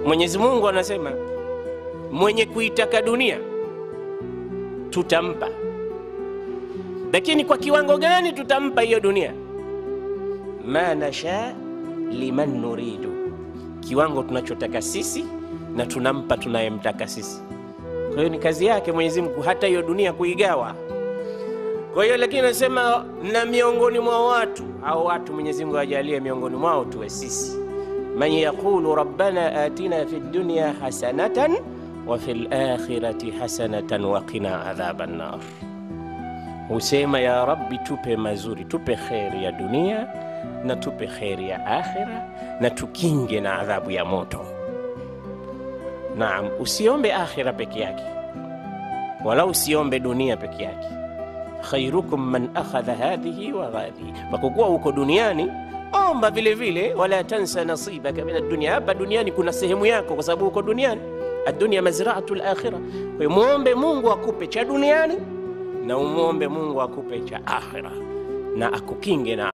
Mwenyezi Mungu anasema mwenye kuitaka dunia tutampa, lakini kwa kiwango gani tutampa hiyo dunia? Ma nasha liman nuridu, kiwango tunachotaka sisi na tunampa tunayemtaka sisi. Kwa hiyo ni kazi yake Mwenyezi Mungu hata hiyo dunia kuigawa. Kwa hiyo lakini anasema na miongoni mwa watu au watu Mwenyezi Mungu ajalie miongoni mwao tuwe sisi. Man yaqulu rabbana atina fid dunya hasanatan wa fil akhirati hasanatan wa qina adhaban nar. Husema ya Rabbi, tupe mazuri, tupe khairi ya dunia na tupe khairi ya akhira na tukinge na adhabu ya moto. Naam, usiombe akhira peke yake wala usiombe dunia peke yake. Khairukum man akhadha hadhihi wa hadhihi, pakokuwa uko duniani omba vile vile, wala tansa nasibaka min ad-dunya. Hapa duniani kuna sehemu yako kwa sababu uko duniani. Ad-dunya mazra'atul akhirah. Kwa hiyo muombe Mungu akupe cha duniani na umuombe Mungu akupe cha akhira na akukinge na